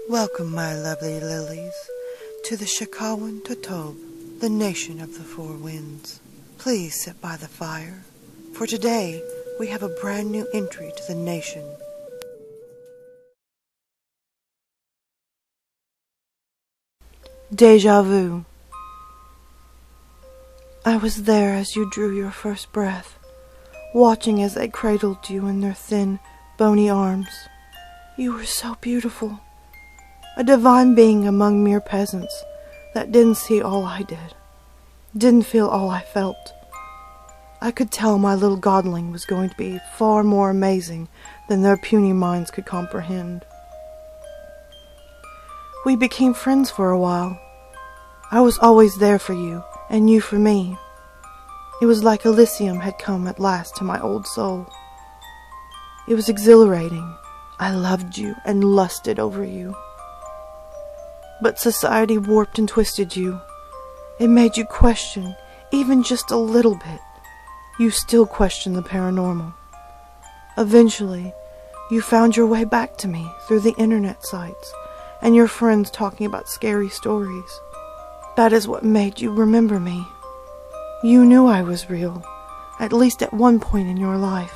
Welcome, my lovely lilies, to the Shakawan Totob, the nation of the four winds. Please sit by the fire, for today we have a brand new entry to the nation. Deja vu. I was there as you drew your first breath, watching as they cradled you in their thin, bony arms. You were so beautiful. A divine being among mere peasants that didn't see all I did, didn't feel all I felt. I could tell my little godling was going to be far more amazing than their puny minds could comprehend. We became friends for a while. I was always there for you, and you for me. It was like Elysium had come at last to my old soul. It was exhilarating. I loved you and lusted over you. But society warped and twisted you. It made you question, even just a little bit. You still question the paranormal. Eventually, you found your way back to me through the internet sites and your friends talking about scary stories. That is what made you remember me. You knew I was real, at least at one point in your life.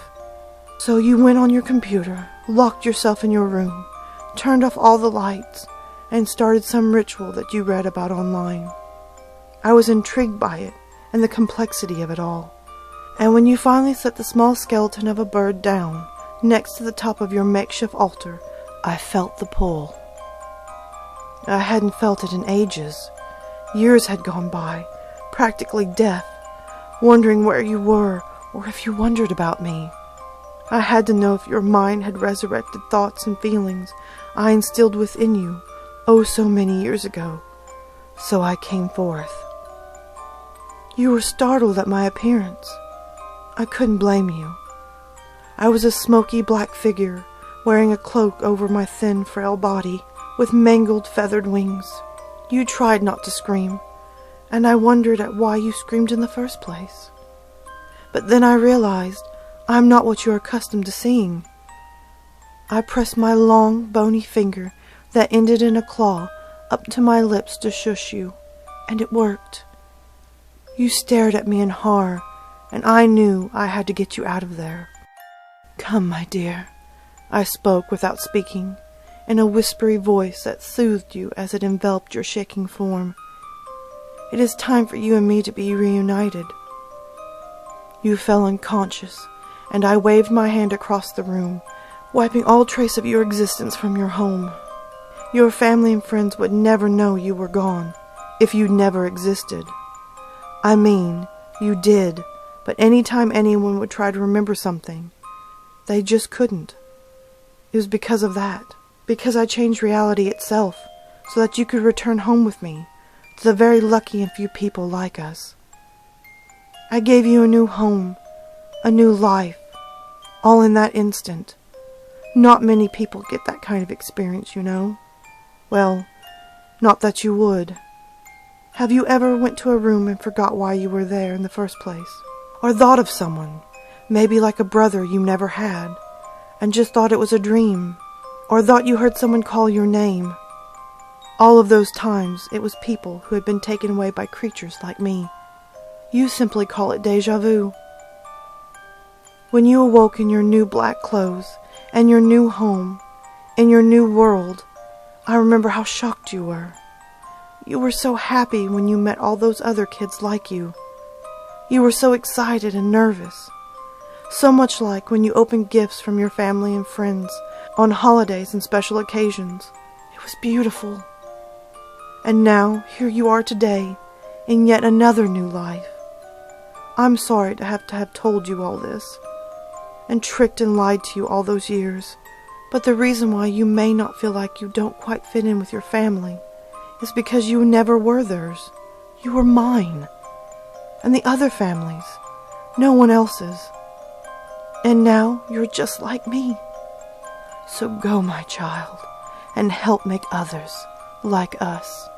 So you went on your computer, locked yourself in your room, turned off all the lights, and started some ritual that you read about online. I was intrigued by it and the complexity of it all. And when you finally set the small skeleton of a bird down next to the top of your makeshift altar, I felt the pull. I hadn't felt it in ages. Years had gone by, practically death, wondering where you were or if you wondered about me. I had to know if your mind had resurrected thoughts and feelings I instilled within you oh so many years ago. So I came forth. You were startled at my appearance. I couldn't blame you. I was a smoky black figure, wearing a cloak over my thin, frail body, with mangled, feathered wings. You tried not to scream, and I wondered at why you screamed in the first place. But then I realized I'm not what you're accustomed to seeing. I pressed my long, bony finger that ended in a claw up to my lips to shush you, and it worked. You stared at me in horror, and I knew I had to get you out of there. Come, my dear, I spoke without speaking, in a whispery voice that soothed you as it enveloped your shaking form. It is time for you and me to be reunited. You fell unconscious, and I waved my hand across the room, wiping all trace of your existence from your home. Your family and friends would never know you were gone, if you never existed. I mean, you did, but any time anyone would try to remember something, they just couldn't. It was because of that, because I changed reality itself, so that you could return home with me, to the very lucky and few people like us. I gave you a new home, a new life, all in that instant. Not many people get that kind of experience, you know. Well, not that you would. Have you ever went to a room and forgot why you were there in the first place? Or thought of someone, maybe like a brother you never had, and just thought it was a dream? Or thought you heard someone call your name? All of those times, it was people who had been taken away by creatures like me. You simply call it deja vu. When you awoke in your new black clothes, and your new home, in your new world, I remember how shocked you were. You were so happy when you met all those other kids like you. You were so excited and nervous. So much like when you opened gifts from your family and friends on holidays and special occasions. It was beautiful. And now, here you are today, in yet another new life. I'm sorry to have told you all this, and tricked and lied to you all those years. But the reason why you may not feel like you don't quite fit in with your family is because you never were theirs. You were mine. And the other families. No one else's. And now you're just like me. So go, my child, and help make others like us.